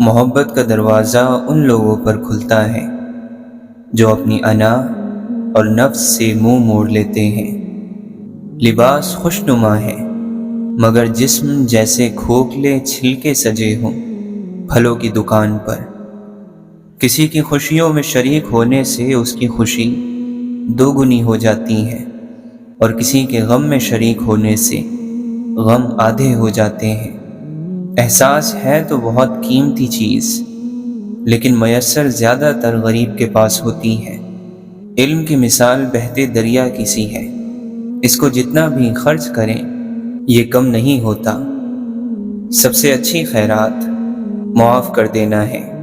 محبت کا دروازہ ان لوگوں پر کھلتا ہے جو اپنی انا اور نفس سے منہ موڑ لیتے ہیں۔ لباس خوشنما ہے مگر جسم جیسے کھوکھلے چھلکے سجے ہوں پھلوں کی دکان پر۔ کسی کی خوشیوں میں شریک ہونے سے اس کی خوشی دو گنی ہو جاتی ہے اور کسی کے غم میں شریک ہونے سے غم آدھے ہو جاتے ہیں۔ احساس ہے تو بہت قیمتی چیز لیکن میسر زیادہ تر غریب کے پاس ہوتی ہے۔ علم کی مثال بہتے دریا کی سی ہے، اس کو جتنا بھی خرچ کریں یہ کم نہیں ہوتا۔ سب سے اچھی خیرات معاف کر دینا ہے۔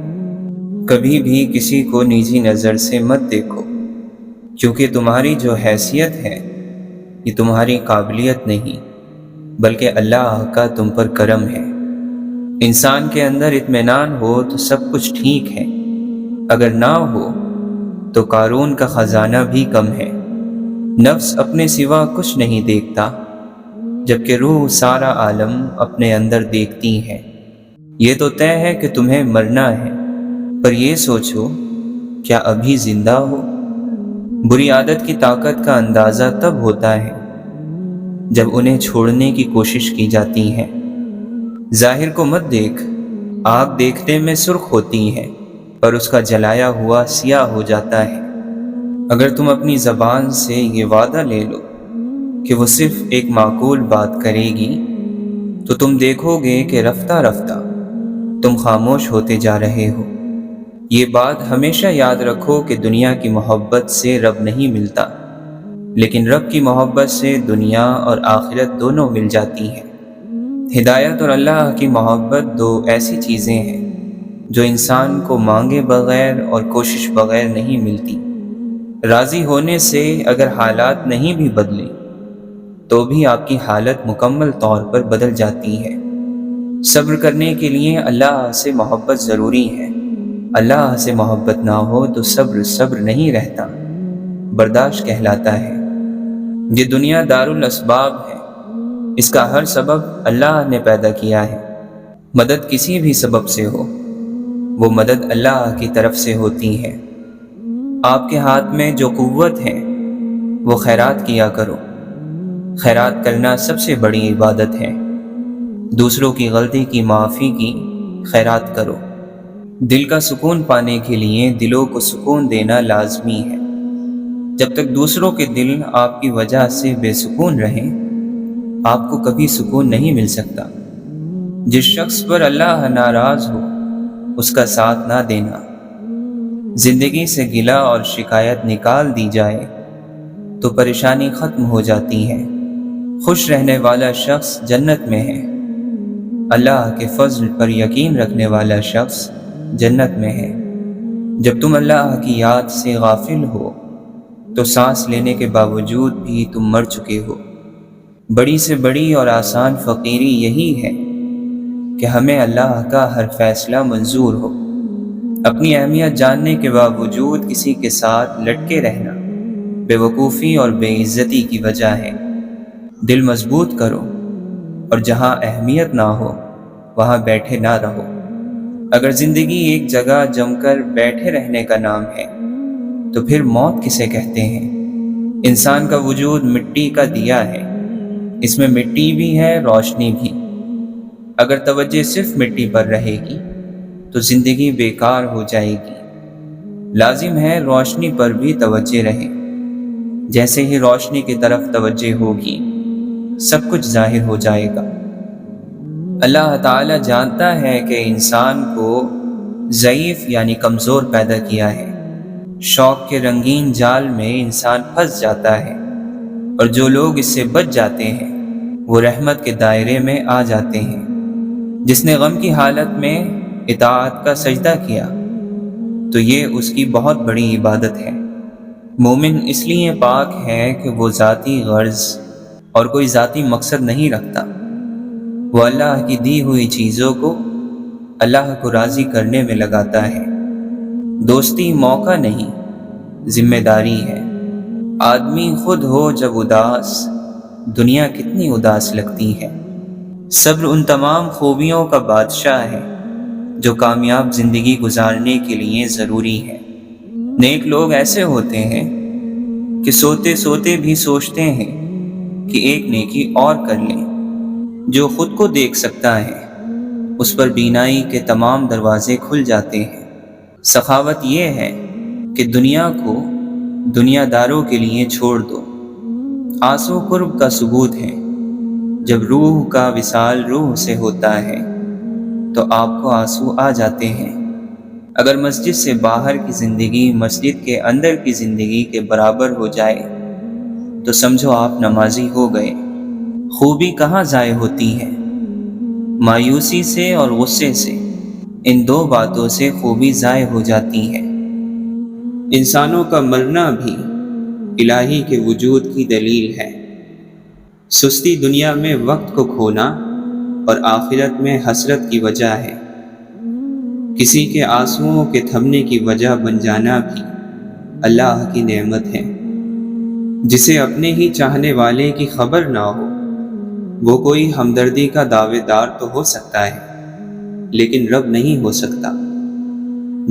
کبھی بھی کسی کو نجی نظر سے مت دیکھو، کیونکہ تمہاری جو حیثیت ہے یہ تمہاری قابلیت نہیں بلکہ اللہ کا تم پر کرم ہے۔ انسان کے اندر اطمینان ہو تو سب کچھ ٹھیک ہے، اگر نہ ہو تو قارون کا خزانہ بھی کم ہے۔ نفس اپنے سوا کچھ نہیں دیکھتا جبکہ روح سارا عالم اپنے اندر دیکھتی ہے۔ یہ تو طے ہے کہ تمہیں مرنا ہے، پر یہ سوچو کیا ابھی زندہ ہو؟ بری عادت کی طاقت کا اندازہ تب ہوتا ہے جب انہیں چھوڑنے کی کوشش کی جاتی ہے۔ ظاہر کو مت دیکھ، آگ دیکھنے میں سرخ ہوتی ہے پر اس کا جلایا ہوا سیاہ ہو جاتا ہے۔ اگر تم اپنی زبان سے یہ وعدہ لے لو کہ وہ صرف ایک معقول بات کرے گی تو تم دیکھو گے کہ رفتہ رفتہ تم خاموش ہوتے جا رہے ہو۔ یہ بات ہمیشہ یاد رکھو کہ دنیا کی محبت سے رب نہیں ملتا، لیکن رب کی محبت سے دنیا اور آخرت دونوں مل جاتی ہیں۔ ہدایت اور اللہ کی محبت دو ایسی چیزیں ہیں جو انسان کو مانگے بغیر اور کوشش بغیر نہیں ملتی۔ راضی ہونے سے اگر حالات نہیں بھی بدلے تو بھی آپ کی حالت مکمل طور پر بدل جاتی ہے۔ صبر کرنے کے لیے اللہ سے محبت ضروری ہے۔ اللہ سے محبت نہ ہو تو صبر نہیں رہتا، برداشت کہلاتا ہے۔ یہ دنیا دارالاسباب ہے، اس کا ہر سبب اللہ نے پیدا کیا ہے۔ مدد کسی بھی سبب سے ہو، وہ مدد اللہ کی طرف سے ہوتی ہے۔ آپ کے ہاتھ میں جو قوت ہے وہ خیرات کیا کرو۔ خیرات کرنا سب سے بڑی عبادت ہے۔ دوسروں کی غلطی کی معافی کی خیرات کرو۔ دل کا سکون پانے کے لیے دلوں کو سکون دینا لازمی ہے۔ جب تک دوسروں کے دل آپ کی وجہ سے بے سکون رہیں آپ کو کبھی سکون نہیں مل سکتا۔ جس شخص پر اللہ ناراض ہو اس کا ساتھ نہ دینا۔ زندگی سے گلہ اور شکایت نکال دی جائے تو پریشانی ختم ہو جاتی ہے۔ خوش رہنے والا شخص جنت میں ہے۔ اللہ کے فضل پر یقین رکھنے والا شخص جنت میں ہے۔ جب تم اللہ کی یاد سے غافل ہو تو سانس لینے کے باوجود بھی تم مر چکے ہو۔ بڑی سے بڑی اور آسان فقیری یہی ہے کہ ہمیں اللہ کا ہر فیصلہ منظور ہو۔ اپنی اہمیت جاننے کے باوجود کسی کے ساتھ لٹکے رہنا بے وقوفی اور بے عزتی کی وجہ ہے۔ دل مضبوط کرو اور جہاں اہمیت نہ ہو وہاں بیٹھے نہ رہو۔ اگر زندگی ایک جگہ جم کر بیٹھے رہنے کا نام ہے تو پھر موت کسے کہتے ہیں؟ انسان کا وجود مٹی کا دیا ہے، اس میں مٹی بھی ہے روشنی بھی۔ اگر توجہ صرف مٹی پر رہے گی تو زندگی بیکار ہو جائے گی۔ لازم ہے روشنی پر بھی توجہ رہے۔ جیسے ہی روشنی کی طرف توجہ ہوگی سب کچھ ظاہر ہو جائے گا۔ اللہ تعالی جانتا ہے کہ انسان کو ضعیف یعنی کمزور پیدا کیا ہے۔ شوق کے رنگین جال میں انسان پھنس جاتا ہے اور جو لوگ اس سے بچ جاتے ہیں وہ رحمت کے دائرے میں آ جاتے ہیں۔ جس نے غم کی حالت میں اطاعت کا سجدہ کیا تو یہ اس کی بہت بڑی عبادت ہے۔ مومن اس لیے پاک ہے کہ وہ ذاتی غرض اور کوئی ذاتی مقصد نہیں رکھتا۔ وہ اللہ کی دی ہوئی چیزوں کو اللہ کو راضی کرنے میں لگاتا ہے۔ دوستی موقع نہیں، ذمہ داری ہے۔ آدمی خود ہو جب اداس دنیا کتنی اداس لگتی ہے۔ صبر ان تمام خوبیوں کا بادشاہ ہے جو کامیاب زندگی گزارنے کے لیے ضروری ہے۔ نیک لوگ ایسے ہوتے ہیں کہ سوتے سوتے بھی سوچتے ہیں کہ ایک نیکی اور کر لیں۔ جو خود کو دیکھ سکتا ہے اس پر بینائی کے تمام دروازے کھل جاتے ہیں۔ سخاوت یہ ہے کہ دنیا کو دنیا داروں کے لیے چھوڑ دو۔ آنسو قرب کا ثبوت ہے۔ جب روح کا وصال روح سے ہوتا ہے تو آپ کو آنسو آ جاتے ہیں۔ اگر مسجد سے باہر کی زندگی مسجد کے اندر کی زندگی کے برابر ہو جائے تو سمجھو آپ نمازی ہو گئے۔ خوبی کہاں ضائع ہوتی ہے؟ مایوسی سے اور غصے سے۔ ان دو باتوں سے خوبی ضائع ہو جاتی ہے۔ انسانوں کا مرنا بھی الہی کے وجود کی دلیل ہے۔ سستی دنیا میں وقت کو کھونا اور آخرت میں حسرت کی وجہ ہے۔ کسی کے آنسوؤں کے تھمنے کی وجہ بن جانا بھی اللہ کی نعمت ہے۔ جسے اپنے ہی چاہنے والے کی خبر نہ ہو وہ کوئی ہمدردی کا دعوے دار تو ہو سکتا ہے لیکن رب نہیں ہو سکتا۔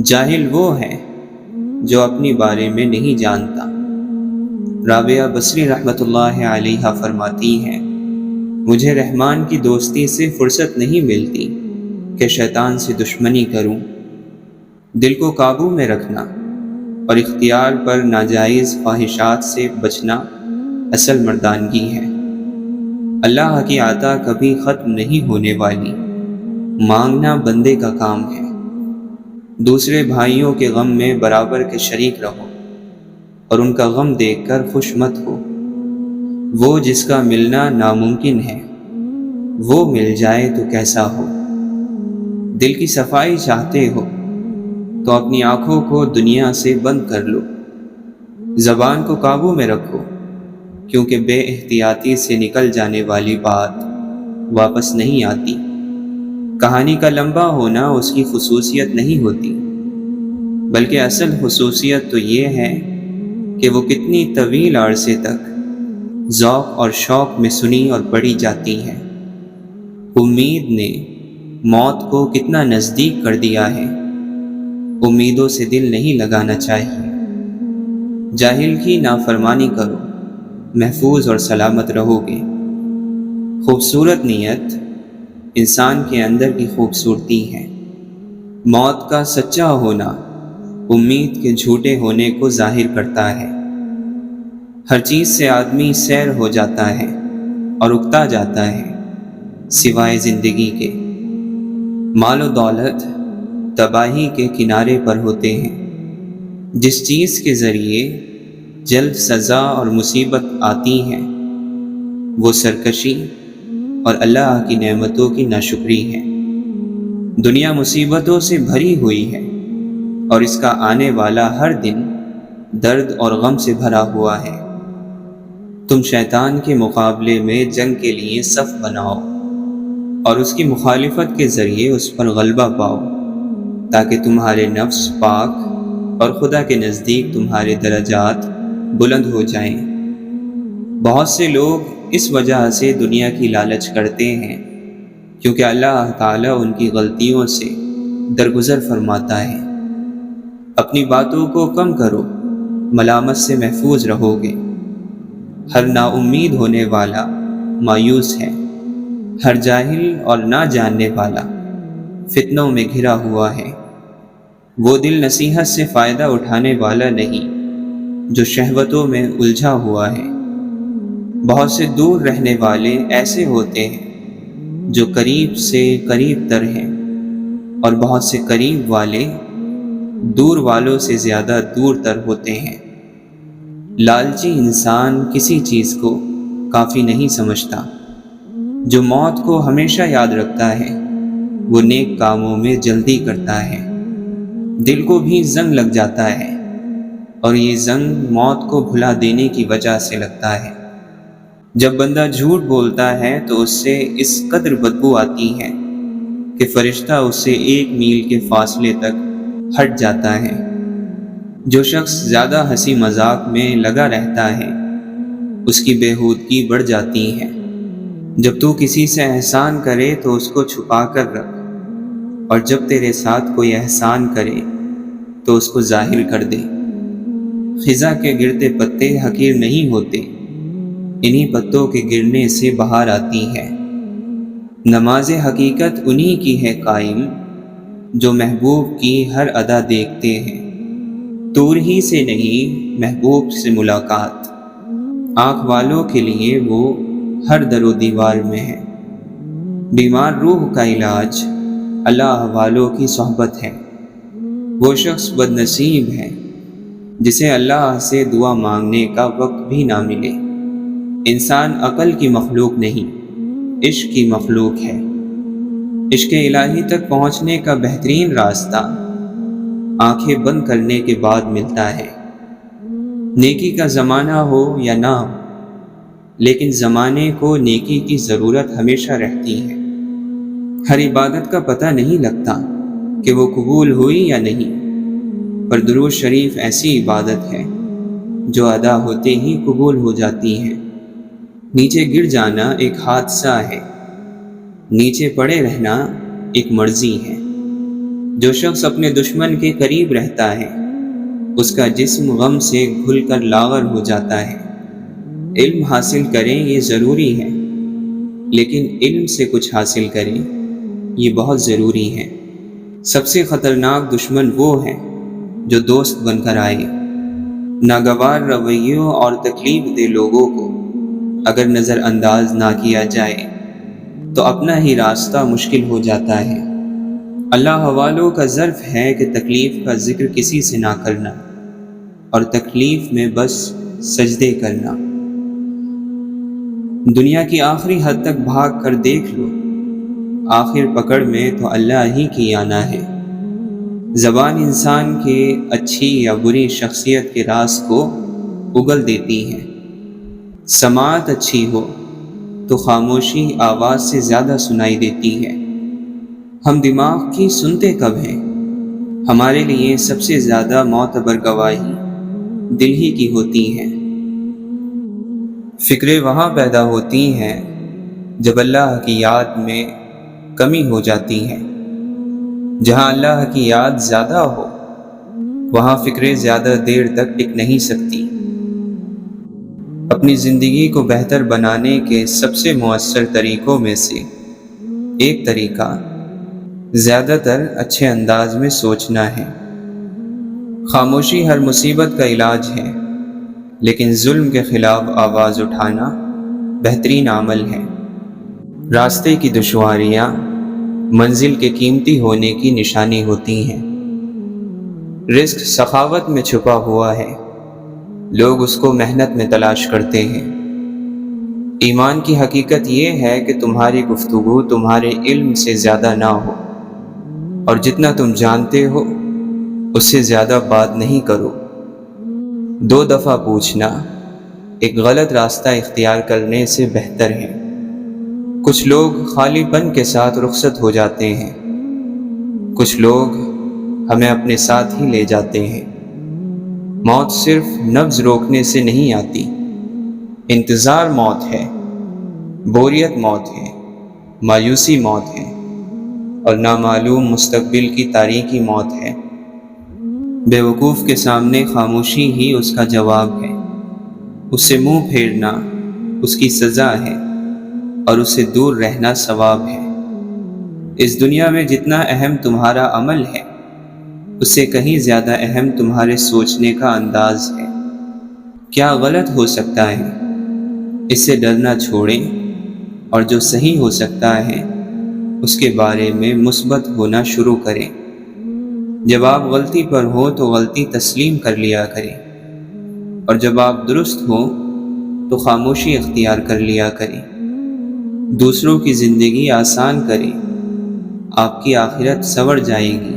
جاہل وہ ہے جو اپنے بارے میں نہیں جانتا۔ رابعہ بصری رحمۃ اللہ علیہا فرماتی ہیں، مجھے رحمان کی دوستی سے فرصت نہیں ملتی کہ شیطان سے دشمنی کروں۔ دل کو قابو میں رکھنا اور اختیار پر ناجائز خواہشات سے بچنا اصل مردانگی ہے۔ اللہ کی عطا کبھی ختم نہیں ہونے والی، مانگنا بندے کا کام ہے۔ دوسرے بھائیوں کے غم میں برابر کے شریک رہو اور ان کا غم دیکھ کر خوش مت ہو۔ وہ جس کا ملنا ناممکن ہے وہ مل جائے تو کیسا ہو۔ دل کی صفائی چاہتے ہو تو اپنی آنکھوں کو دنیا سے بند کر لو۔ زبان کو قابو میں رکھو کیونکہ بے احتیاطی سے نکل جانے والی بات واپس نہیں آتی۔ کہانی کا لمبا ہونا اس کی خصوصیت نہیں ہوتی بلکہ اصل خصوصیت تو یہ ہے کہ وہ کتنی طویل عرصے تک ذوق اور شوق میں سنی اور پڑھی جاتی ہے۔ امید نے موت کو کتنا نزدیک کر دیا ہے۔ امیدوں سے دل نہیں لگانا چاہیے۔ جاہل کی نافرمانی کرو، محفوظ اور سلامت رہو گے۔ خوبصورت نیت انسان کے اندر کی خوبصورتی ہے۔ موت کا سچا ہونا امید کے جھوٹے ہونے کو ظاہر کرتا ہے۔ ہر چیز سے آدمی سیر ہو جاتا ہے اور اکتا جاتا ہے سوائے زندگی کے۔ مال و دولت تباہی کے کنارے پر ہوتے ہیں۔ جس چیز کے ذریعے جلد سزا اور مصیبت آتی ہیں وہ سرکشی اور اللہ کی نعمتوں کی ناشکری ہے۔ دنیا مصیبتوں سے بھری ہوئی ہے اور اس کا آنے والا ہر دن درد اور غم سے بھرا ہوا ہے۔ تم شیطان کے مقابلے میں جنگ کے لیے صف بناؤ اور اس کی مخالفت کے ذریعے اس پر غلبہ پاؤ تاکہ تمہارے نفس پاک اور خدا کے نزدیک تمہارے درجات بلند ہو جائیں۔ بہت سے لوگ اس وجہ سے دنیا کی لالچ کرتے ہیں کیونکہ اللہ تعالیٰ ان کی غلطیوں سے درگزر فرماتا ہے۔ اپنی باتوں کو کم کرو، ملامت سے محفوظ رہو گے۔ ہر نا امید ہونے والا مایوس ہے، ہر جاہل اور نہ جاننے والا فتنوں میں گھرا ہوا ہے۔ وہ دل نصیحت سے فائدہ اٹھانے والا نہیں جو شہوتوں میں الجھا ہوا ہے۔ بہت سے دور رہنے والے ایسے ہوتے ہیں جو قریب سے قریب تر ہیں اور بہت سے قریب والے دور والوں سے زیادہ دور تر ہوتے ہیں۔ لالچی انسان کسی چیز کو کافی نہیں سمجھتا۔ جو موت کو ہمیشہ یاد رکھتا ہے وہ نیک کاموں میں جلدی کرتا ہے۔ دل کو بھی زنگ لگ جاتا ہے اور یہ زنگ موت کو بھلا دینے کی وجہ سے لگتا ہے۔ جب بندہ جھوٹ بولتا ہے تو اس سے اس قدر بدبو آتی ہے کہ فرشتہ اس سے 1 میل کے فاصلے تک ہٹ جاتا ہے۔ جو شخص زیادہ ہنسی مذاق میں لگا رہتا ہے اس کی بےہودگی بڑھ جاتی ہے۔ جب تو کسی سے احسان کرے تو اس کو چھپا کر رکھ، اور جب تیرے ساتھ کوئی احسان کرے تو اس کو ظاہر کر دے۔ خزاں کے گرتے پتے حقیر نہیں ہوتے، انہی پتوں کے گرنے سے بہار آتی ہے۔ نماز حقیقت انہی کی ہے قائم، جو محبوب کی ہر ادا دیکھتے ہیں۔ دور ہی سے نہیں محبوب سے ملاقات، آنکھ والوں کے لیے وہ ہر در و دیوار میں ہے۔ بیمار روح کا علاج اللہ والوں کی صحبت ہے۔ وہ شخص بد نصیب ہے جسے اللہ سے دعا مانگنے کا وقت بھی نہ ملے۔ انسان عقل کی مخلوق نہیں، عشق کی مخلوق ہے۔ عشق الہی تک پہنچنے کا بہترین راستہ آنکھیں بند کرنے کے بعد ملتا ہے۔ نیکی کا زمانہ ہو یا نہ ہو، لیکن زمانے کو نیکی کی ضرورت ہمیشہ رہتی ہے۔ ہر عبادت کا پتہ نہیں لگتا کہ وہ قبول ہوئی یا نہیں، پر درود شریف ایسی عبادت ہے جو ادا ہوتے ہی قبول ہو جاتی ہے۔ نیچے گر جانا ایک حادثہ ہے، نیچے پڑے رہنا ایک مرضی ہے۔ جو شخص اپنے دشمن کے قریب رہتا ہے اس کا جسم غم سے گھل کر لاغر ہو جاتا ہے۔ علم حاصل کریں یہ ضروری ہے، لیکن علم سے کچھ حاصل کریں یہ بہت ضروری ہے۔ سب سے خطرناک دشمن وہ ہے جو دوست بن کر آئے۔ ناگوار رویوں اور تکلیف دہ لوگوں کو اگر نظر انداز نہ کیا جائے تو اپنا ہی راستہ مشکل ہو جاتا ہے۔ اللہ والوں کا ظرف ہے کہ تکلیف کا ذکر کسی سے نہ کرنا اور تکلیف میں بس سجدے کرنا۔ دنیا کی آخری حد تک بھاگ کر دیکھ لو، آخر پکڑ میں تو اللہ ہی کی آنا ہے۔ زبان انسان کے اچھی یا بری شخصیت کے راز کو اگل دیتی ہے۔ سماعت اچھی ہو تو خاموشی آواز سے زیادہ سنائی دیتی ہے۔ ہم دماغ کی سنتے کب ہیں؟ ہمارے لیے سب سے زیادہ معتبر گواہی دل ہی کی ہوتی ہے۔ فکریں وہاں پیدا ہوتی ہیں جب اللہ کی یاد میں کمی ہو جاتی ہے۔ جہاں اللہ کی یاد زیادہ ہو وہاں فکریں زیادہ دیر تک ٹک نہیں سکتی۔ اپنی زندگی کو بہتر بنانے کے سب سے مؤثر طریقوں میں سے ایک طریقہ زیادہ تر اچھے انداز میں سوچنا ہے۔ خاموشی ہر مصیبت کا علاج ہے، لیکن ظلم کے خلاف آواز اٹھانا بہترین عمل ہے۔ راستے کی دشواریاں منزل کے قیمتی ہونے کی نشانی ہوتی ہیں۔ رزق سخاوت میں چھپا ہوا ہے، لوگ اس کو محنت میں تلاش کرتے ہیں۔ ایمان کی حقیقت یہ ہے کہ تمہاری گفتگو تمہارے علم سے زیادہ نہ ہو، اور جتنا تم جانتے ہو اس سے زیادہ بات نہیں کرو۔ 2 دفعہ پوچھنا ایک غلط راستہ اختیار کرنے سے بہتر ہے۔ کچھ لوگ خالی پن کے ساتھ رخصت ہو جاتے ہیں، کچھ لوگ ہمیں اپنے ساتھ ہی لے جاتے ہیں۔ موت صرف نبض روکنے سے نہیں آتی، انتظار موت ہے، بوریت موت ہے، مایوسی موت ہے، اور نامعلوم مستقبل کی تاریکی موت ہے۔ بے وقوف کے سامنے خاموشی ہی اس کا جواب ہے۔ اس سے منہ پھیرنا اس کی سزا ہے، اور اس سے دور رہنا ثواب ہے۔ اس دنیا میں جتنا اہم تمہارا عمل ہے اس سے کہیں زیادہ اہم تمہارے سوچنے کا انداز ہے۔ کیا غلط ہو سکتا ہے اس سے ڈرنا چھوڑیں، اور جو صحیح ہو سکتا ہے اس کے بارے میں مثبت ہونا شروع کریں۔ جب آپ غلطی پر ہو تو غلطی تسلیم کر لیا کریں، اور جب آپ درست ہو تو خاموشی اختیار کر لیا کریں۔ دوسروں کی زندگی آسان کریں، آپ کی آخرت سنور جائے گی۔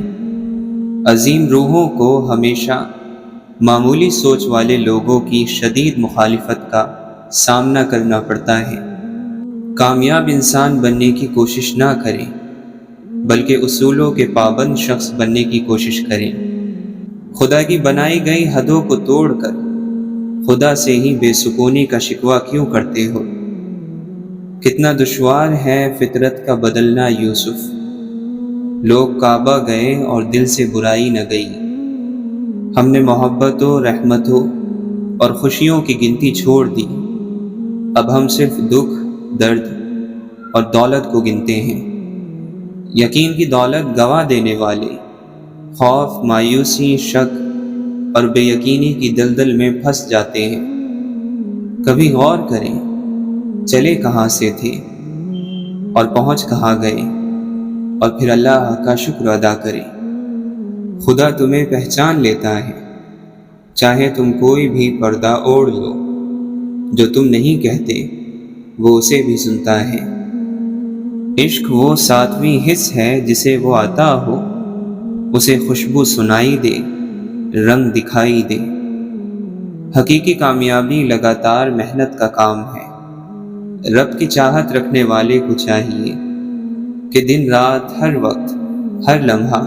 عظیم روحوں کو ہمیشہ معمولی سوچ والے لوگوں کی شدید مخالفت کا سامنا کرنا پڑتا ہے۔ کامیاب انسان بننے کی کوشش نہ کریں، بلکہ اصولوں کے پابند شخص بننے کی کوشش کریں۔ خدا کی بنائی گئی حدوں کو توڑ کر خدا سے ہی بے سکونی کا شکوہ کیوں کرتے ہو؟ کتنا دشوار ہے فطرت کا بدلنا یوسف، لوگ کعبہ گئے اور دل سے برائی نہ گئی۔ ہم نے محبتوں، رحمتوں اور خوشیوں کی گنتی چھوڑ دی۔ اب ہم صرف دکھ، درد اور دولت کو گنتے ہیں۔ یقین کی دولت گوا دینے والے خوف، مایوسی، شک اور بے یقینی کی دلدل میں پھنس جاتے ہیں۔ کبھی غور کریں، چلے کہاں سے تھے اور پہنچ کہاں گئے، اور پھر اللہ کا شکر ادا کریں۔ خدا تمہیں پہچان لیتا ہے، چاہے تم کوئی بھی پردہ اوڑھ لو۔ جو تم نہیں کہتے وہ اسے بھی سنتا ہے۔ عشق وہ ساتویں حس ہے جسے وہ عطا ہو، اسے خوشبو سنائی دے، رنگ دکھائی دے۔ حقیقی کامیابی لگاتار محنت کا کام ہے۔ رب کی چاہت رکھنے والے کو چاہیے کہ دن رات، ہر وقت، ہر لمحہ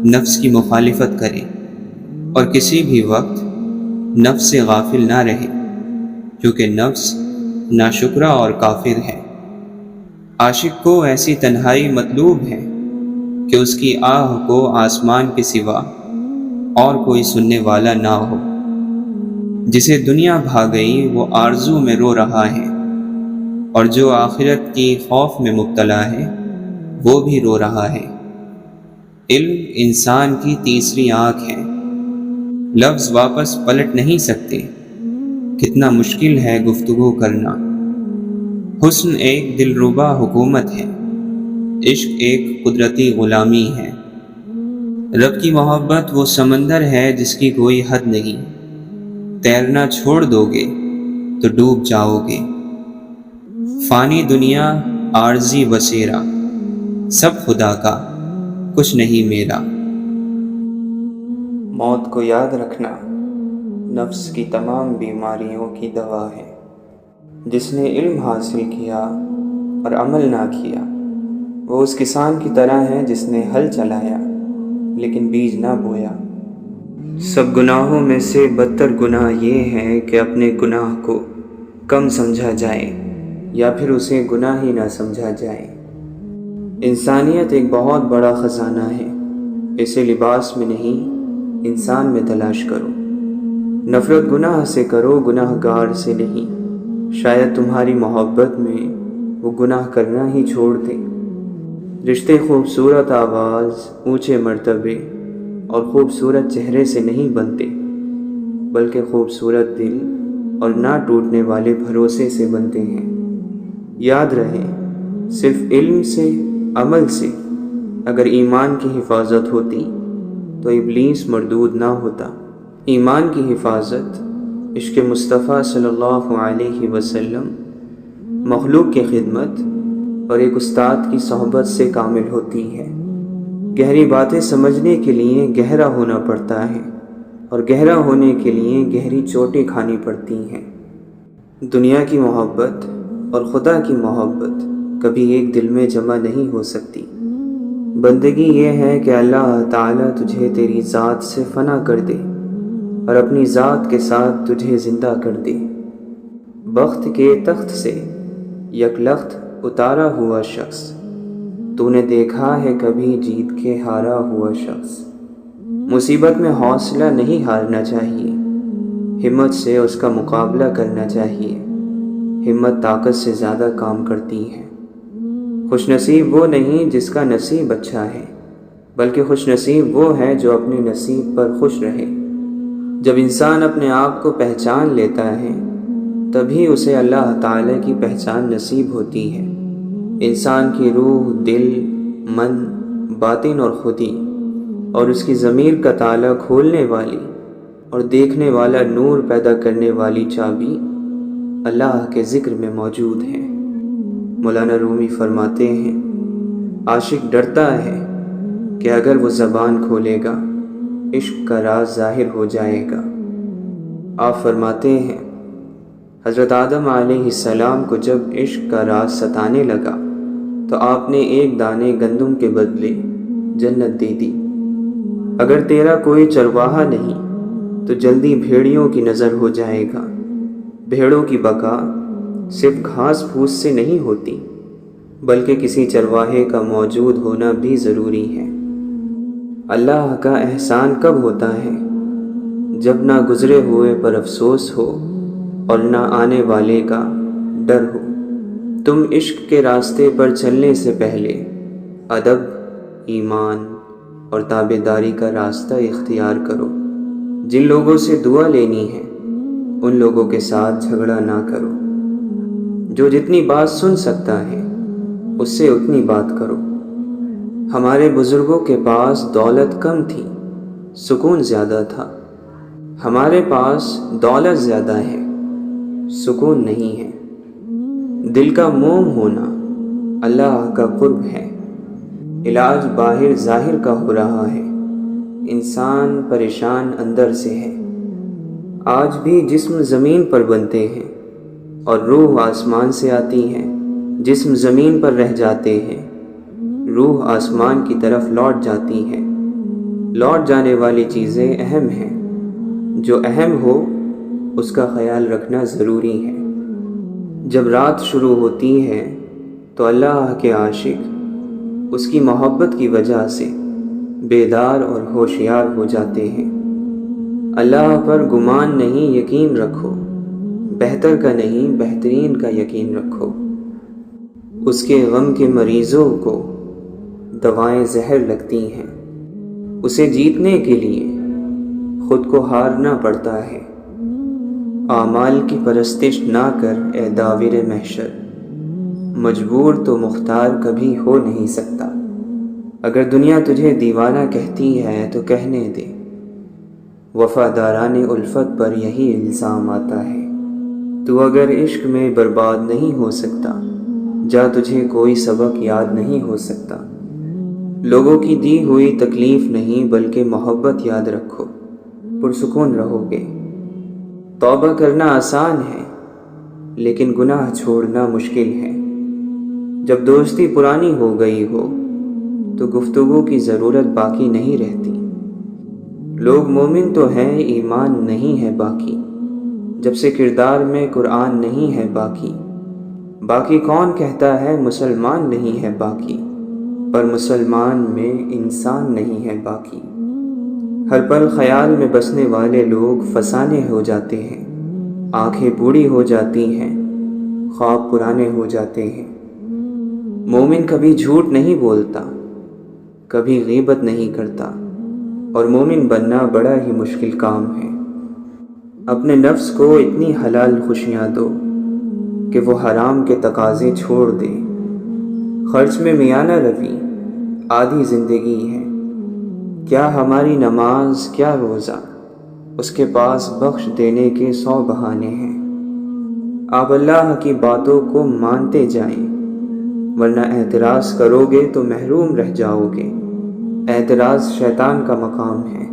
نفس کی مخالفت کرے اور کسی بھی وقت نفس سے غافل نہ رہے، کیونکہ نفس ناشکرا اور کافر ہے۔ عاشق کو ایسی تنہائی مطلوب ہے کہ اس کی آہ کو آسمان کے سوا اور کوئی سننے والا نہ ہو۔ جسے دنیا بھا گئی وہ آرزو میں رو رہا ہے، اور جو آخرت کی خوف میں مبتلا ہے وہ بھی رو رہا ہے۔ علم انسان کی تیسری آنکھ ہے، لفظ واپس پلٹ نہیں سکتے۔ کتنا مشکل ہے گفتگو کرنا۔ حسن ایک دلربا حکومت ہے، عشق ایک قدرتی غلامی ہے۔ رب کی محبت وہ سمندر ہے جس کی کوئی حد نہیں۔ تیرنا چھوڑ دو گے تو ڈوب جاؤ گے۔ فانی دنیا، عارضی بسیرا، سب خدا کا، کچھ نہیں میرا۔ موت کو یاد رکھنا نفس کی تمام بیماریوں کی دوا ہے۔ جس نے علم حاصل کیا اور عمل نہ کیا، وہ اس کسان کی طرح ہے جس نے ہل چلایا لیکن بیج نہ بویا۔ سب گناہوں میں سے بدتر گناہ یہ ہے کہ اپنے گناہ کو کم سمجھا جائے یا پھر اسے گناہ ہی نہ سمجھا جائے۔ انسانیت ایک بہت بڑا خزانہ ہے، اسے لباس میں نہیں انسان میں تلاش کرو۔ نفرت گناہ سے کرو، گناہ گار سے نہیں۔ شاید تمہاری محبت میں وہ گناہ کرنا ہی چھوڑ دے۔ رشتے خوبصورت آواز، اونچے مرتبے اور خوبصورت چہرے سے نہیں بنتے، بلکہ خوبصورت دل اور نہ ٹوٹنے والے بھروسے سے بنتے ہیں۔ یاد رہے، صرف علم سے، عمل سے اگر ایمان کی حفاظت ہوتی تو ابلیس مردود نہ ہوتا۔ ایمان کی حفاظت عشق مصطفیٰ صلی اللہ علیہ وسلم، مخلوق کی خدمت اور ایک استاد کی صحبت سے کامل ہوتی ہے۔ گہری باتیں سمجھنے کے لیے گہرا ہونا پڑتا ہے، اور گہرا ہونے کے لیے گہری چوٹیں کھانی پڑتی ہیں۔ دنیا کی محبت اور خدا کی محبت کبھی ایک دل میں جمع نہیں ہو سکتی۔ بندگی یہ ہے کہ اللہ تعالیٰ تجھے تیری ذات سے فنا کر دے اور اپنی ذات کے ساتھ تجھے زندہ کر دے۔ بخت کے تخت سے یک لخت اتارا ہوا شخص، تو نے دیکھا ہے کبھی جیت کے ہارا ہوا شخص۔ مصیبت میں حوصلہ نہیں ہارنا چاہیے، ہمت سے اس کا مقابلہ کرنا چاہیے۔ ہمت طاقت سے زیادہ کام کرتی ہے۔ خوش نصیب وہ نہیں جس کا نصیب اچھا ہے، بلکہ خوش نصیب وہ ہے جو اپنے نصیب پر خوش رہے۔ جب انسان اپنے آپ کو پہچان لیتا ہے تبھی اسے اللہ تعالیٰ کی پہچان نصیب ہوتی ہے۔ انسان کی روح، دل، من، باطن اور خودی اور اس کی ضمیر کا تالا کھولنے والی اور دیکھنے والا نور پیدا کرنے والی چابی اللہ کے ذکر میں موجود ہے۔ مولانا رومی فرماتے ہیں، عاشق ڈرتا ہے کہ اگر وہ زبان کھولے گا عشق کا راز ظاہر ہو جائے گا۔ آپ فرماتے ہیں، حضرت آدم علیہ السلام کو جب عشق کا راز ستانے لگا تو آپ نے ایک دانے گندم کے بدلے جنت دے دی۔ اگر تیرا کوئی چرواہا نہیں تو جلدی بھیڑیوں کی نظر ہو جائے گا۔ بھیڑوں کی بقا صرف گھاس پھوس سے نہیں ہوتی بلکہ کسی چرواہے کا موجود ہونا بھی ضروری ہے۔ اللہ کا احسان کب ہوتا ہے؟ جب نہ گزرے ہوئے پر افسوس ہو اور نہ آنے والے کا ڈر ہو۔ تم عشق کے راستے پر چلنے سے پہلے ادب، ایمان اور تابعداری کا راستہ اختیار کرو۔ جن لوگوں سے دعا لینی ہے ان لوگوں کے ساتھ جھگڑا نہ کرو۔ جو جتنی بات سن سکتا ہے اس سے اتنی بات کرو۔ ہمارے بزرگوں کے پاس دولت کم تھی، سکون زیادہ تھا۔ ہمارے پاس دولت زیادہ ہے، سکون نہیں ہے۔ دل کا موم ہونا اللہ کا قرب ہے۔ علاج باہر ظاہر کا ہو رہا ہے، انسان پریشان اندر سے ہے۔ آج بھی جسم زمین پر بنتے ہیں اور روح آسمان سے آتی ہے۔ جسم زمین پر رہ جاتے ہیں، روح آسمان کی طرف لوٹ جاتی ہے۔ لوٹ جانے والی چیزیں اہم ہیں۔ جو اہم ہو اس کا خیال رکھنا ضروری ہے۔ جب رات شروع ہوتی ہے تو اللہ کے عاشق اس کی محبت کی وجہ سے بیدار اور ہوشیار ہو جاتے ہیں۔ اللہ پر گمان نہیں، یقین رکھو۔ بہتر کا نہیں، بہترین کا یقین رکھو۔ اس کے غم کے مریضوں کو دوائیں زہر لگتی ہیں۔ اسے جیتنے کے لیے خود کو ہارنا پڑتا ہے۔ اعمال کی پرستش نہ کر اے داور محشر، مجبور تو مختار کبھی ہو نہیں سکتا۔ اگر دنیا تجھے دیوانہ کہتی ہے تو کہنے دے، وفاداران الفت پر یہی الزام آتا ہے۔ تو اگر عشق میں برباد نہیں ہو سکتا، جا تجھے کوئی سبق یاد نہیں ہو سکتا۔ لوگوں کی دی ہوئی تکلیف نہیں بلکہ محبت یاد رکھو، پرسکون رہو گے۔ توبہ کرنا آسان ہے لیکن گناہ چھوڑنا مشکل ہے۔ جب دوستی پرانی ہو گئی ہو تو گفتگو کی ضرورت باقی نہیں رہتی۔ لوگ مومن تو ہیں، ایمان نہیں ہے باقی۔ جب سے کردار میں قرآن نہیں ہے باقی کون کہتا ہے مسلمان نہیں ہے باقی، پر مسلمان میں انسان نہیں ہے باقی۔ ہر پل خیال میں بسنے والے لوگ فسانے ہو جاتے ہیں۔ آنکھیں بوڑھی ہو جاتی ہیں، خواب پرانے ہو جاتے ہیں۔ مومن کبھی جھوٹ نہیں بولتا، کبھی غیبت نہیں کرتا، اور مومن بننا بڑا ہی مشکل کام ہے۔ اپنے نفس کو اتنی حلال خوشیاں دو کہ وہ حرام کے تقاضے چھوڑ دے۔ خرچ میں میانہ روی آدھی زندگی ہے۔ کیا ہماری نماز، کیا روزہ، اس کے پاس بخش دینے کے 100 بہانے ہیں۔ آپ اللہ کی باتوں کو مانتے جائیں، ورنہ اعتراض کرو گے تو محروم رہ جاؤ گے۔ اعتراض شیطان کا مقام ہے۔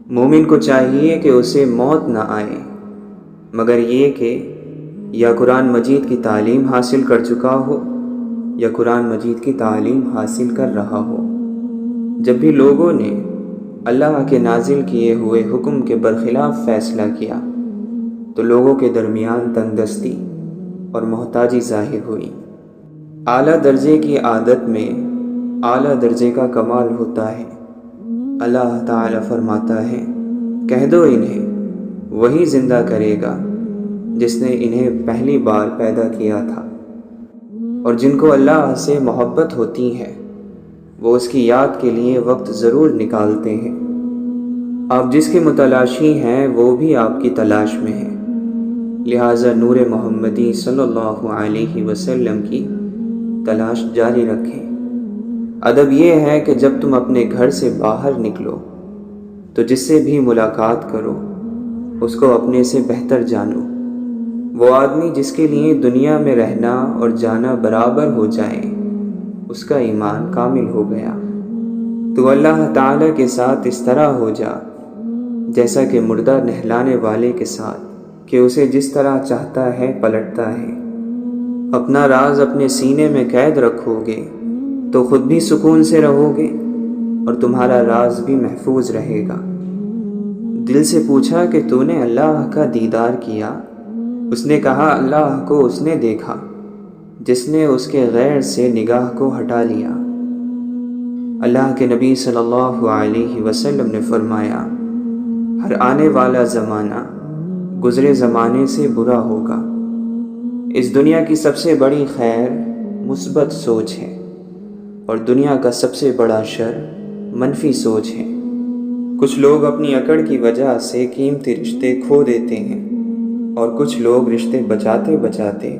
مومن کو چاہیے کہ اسے موت نہ آئے مگر یہ کہ یا قرآن مجید کی تعلیم حاصل کر چکا ہو یا قرآن مجید کی تعلیم حاصل کر رہا ہو۔ جب بھی لوگوں نے اللہ کے نازل کیے ہوئے حکم کے برخلاف فیصلہ کیا تو لوگوں کے درمیان تنگدستی اور محتاجی ظاہر ہوئی۔ اعلیٰ درجے کی عادت میں اعلیٰ درجے کا کمال ہوتا ہے۔ اللہ تعالیٰ فرماتا ہے، کہہ دو انہیں وہی زندہ کرے گا جس نے انہیں پہلی بار پیدا کیا تھا۔ اور جن کو اللہ سے محبت ہوتی ہے وہ اس کی یاد کے لیے وقت ضرور نکالتے ہیں۔ آپ جس کے متلاشی ہیں وہ بھی آپ کی تلاش میں ہے، لہٰذا نور محمدی صلی اللہ علیہ وسلم کی تلاش جاری رکھیں۔ ادب یہ ہے کہ جب تم اپنے گھر سے باہر نکلو تو جس سے بھی ملاقات کرو اس کو اپنے سے بہتر جانو۔ وہ آدمی جس کے لیے دنیا میں رہنا اور جانا برابر ہو جائے اس کا ایمان کامل ہو گیا۔ تو اللہ تعالیٰ کے ساتھ اس طرح ہو جا جیسا کہ مردہ نہلانے والے کے ساتھ، کہ اسے جس طرح چاہتا ہے پلٹتا ہے۔ اپنا راز اپنے سینے میں قید رکھو گے تو خود بھی سکون سے رہو گے اور تمہارا راز بھی محفوظ رہے گا۔ دل سے پوچھا کہ تو نے اللہ کا دیدار کیا؟ اس نے کہا اللہ کو اس نے دیکھا۔ جس نے اس کے غیر سے نگاہ کو ہٹا لیا۔ اللہ کے نبی صلی اللہ علیہ وسلم نے فرمایا، ہر آنے والا زمانہ گزرے زمانے سے برا ہوگا۔ اس دنیا کی سب سے بڑی خیر مثبت سوچ ہے، اور دنیا کا سب سے بڑا شر منفی سوچ ہے۔ کچھ لوگ اپنی اکڑ کی وجہ سے قیمتی رشتے کھو دیتے ہیں، اور کچھ لوگ رشتے بچاتے بچاتے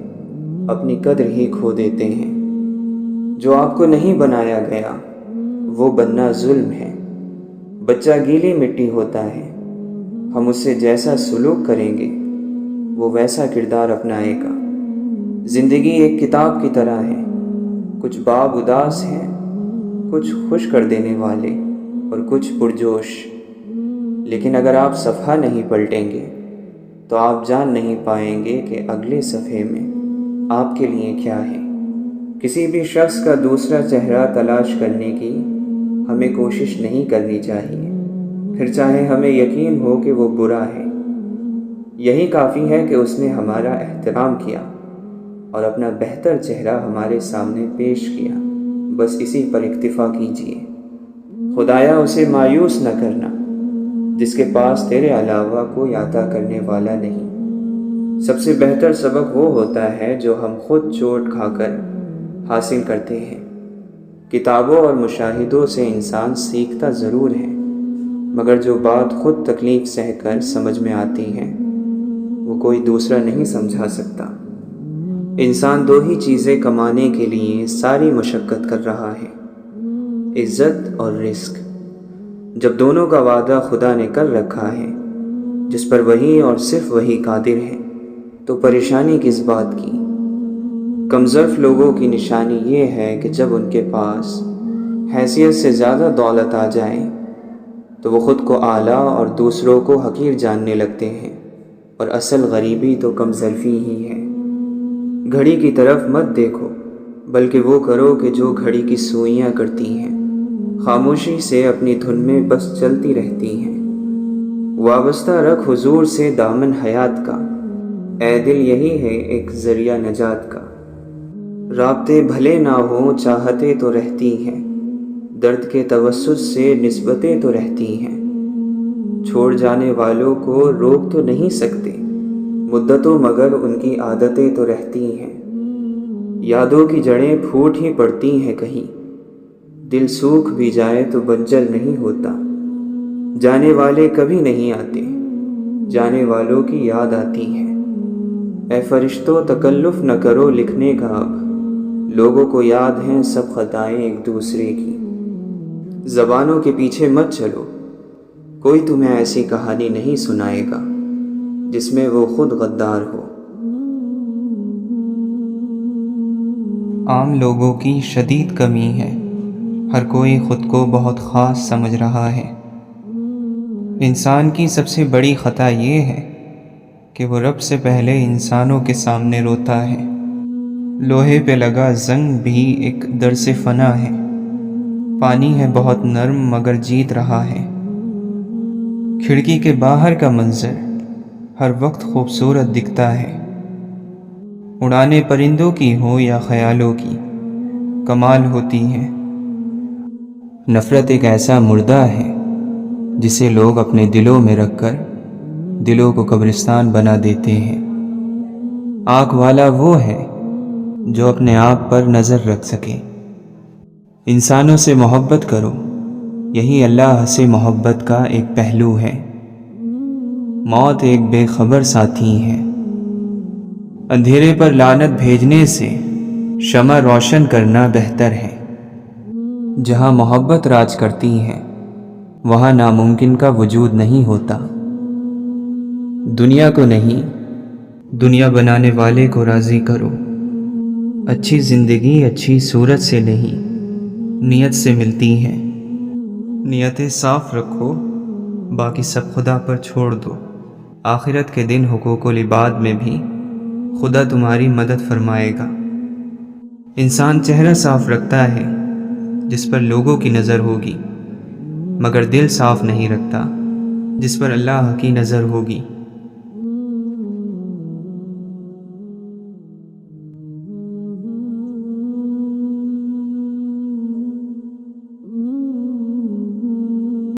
اپنی قدر ہی کھو دیتے ہیں۔ جو آپ کو نہیں بنایا گیا وہ بننا ظلم ہے۔ بچہ گیلی مٹی ہوتا ہے، ہم اس سے جیسا سلوک کریں گے وہ ویسا کردار اپنائے گا۔ زندگی ایک کتاب کی طرح ہے، کچھ باب اداس ہیں، کچھ خوش کر دینے والے اور کچھ پرجوش۔ لیکن اگر آپ صفحہ نہیں پلٹیں گے تو آپ جان نہیں پائیں گے کہ اگلے صفحے میں آپ کے لیے کیا ہے۔ کسی بھی شخص کا دوسرا چہرہ تلاش کرنے کی ہمیں کوشش نہیں کرنی چاہیے، پھر چاہے ہمیں یقین ہو کہ وہ برا ہے۔ یہی کافی ہے کہ اس نے ہمارا احترام کیا اور اپنا بہتر چہرہ ہمارے سامنے پیش کیا، بس اسی پر اکتفا کیجیے۔ خدایا اسے مایوس نہ کرنا جس کے پاس تیرے علاوہ کوئی عطا کرنے والا نہیں۔ سب سے بہتر سبق وہ ہوتا ہے جو ہم خود چوٹ کھا کر حاصل کرتے ہیں۔ کتابوں اور مشاہدوں سے انسان سیکھتا ضرور ہے، مگر جو بات خود تکلیف سہ کر سمجھ میں آتی ہے وہ کوئی دوسرا نہیں سمجھا سکتا۔ انسان دو ہی چیزیں کمانے کے لیے ساری مشقت کر رہا ہے، عزت اور رزق۔ جب دونوں کا وعدہ خدا نے کر رکھا ہے جس پر وہی اور صرف وہی قادر ہے تو پریشانی کس بات کی؟ کمظرف لوگوں کی نشانی یہ ہے کہ جب ان کے پاس حیثیت سے زیادہ دولت آ جائے تو وہ خود کو اعلیٰ اور دوسروں کو حقیر جاننے لگتے ہیں، اور اصل غریبی تو کمظرفی ہی ہے۔ گھڑی کی طرف مت دیکھو بلکہ وہ کرو کہ جو گھڑی کی سوئیاں کرتی ہیں، خاموشی سے اپنی دھن میں بس چلتی رہتی ہیں۔ وابستہ رکھ حضور سے دامن حیات کا، اے دل یہی ہے ایک ذریعہ نجات کا۔ رابطے بھلے نہ ہوں چاہتے تو رہتی ہیں، درد کے توسط سے نسبتیں تو رہتی ہیں۔ چھوڑ جانے والوں کو روک تو نہیں سکتے مدتوں، مگر ان کی عادتیں تو رہتی ہیں۔ یادوں کی جڑیں پھوٹ ہی پڑتی ہیں کہیں، دل سوکھ بھی جائے تو بنجر نہیں ہوتا۔ جانے والے کبھی نہیں آتے، جانے والوں کی یاد آتی ہے۔ اے فرشتوں تکلف نہ کرو لکھنے کا اب، لوگوں کو یاد ہیں سب خطائیں ایک دوسرے کی۔ زبانوں کے پیچھے مت چلو، کوئی تمہیں ایسی کہانی نہیں سنائے گا جس میں وہ خود غدار ہو۔ عام لوگوں کی شدید کمی ہے، ہر کوئی خود کو بہت خاص سمجھ رہا ہے۔ انسان کی سب سے بڑی خطا یہ ہے کہ وہ رب سے پہلے انسانوں کے سامنے روتا ہے۔ لوہے پہ لگا زنگ بھی ایک درس فنا ہے، پانی ہے بہت نرم مگر جیت رہا ہے۔ کھڑکی کے باہر کا منظر ہر وقت خوبصورت دکھتا ہے، اڑانے پرندوں کی ہو یا خیالوں کی، کمال ہوتی ہے۔ نفرت ایک ایسا مردہ ہے جسے لوگ اپنے دلوں میں رکھ کر دلوں کو قبرستان بنا دیتے ہیں۔ آنکھ والا وہ ہے جو اپنے آپ پر نظر رکھ سکے۔ انسانوں سے محبت کرو، یہی اللہ سے محبت کا ایک پہلو ہے۔ موت ایک بے خبر ساتھی ہے، اندھیرے پر لعنت بھیجنے سے شمع روشن کرنا بہتر ہے۔ جہاں محبت راج کرتی ہے وہاں ناممکن کا وجود نہیں ہوتا۔ دنیا کو نہیں، دنیا بنانے والے کو راضی کرو۔ اچھی زندگی اچھی صورت سے نہیں، نیت سے ملتی ہے۔ نیتیں صاف رکھو، باقی سب خدا پر چھوڑ دو۔ آخرت کے دن حقوق العباد میں بھی خدا تمہاری مدد فرمائے گا۔ انسان چہرہ صاف رکھتا ہے جس پر لوگوں کی نظر ہوگی، مگر دل صاف نہیں رکھتا جس پر اللہ کی نظر ہوگی۔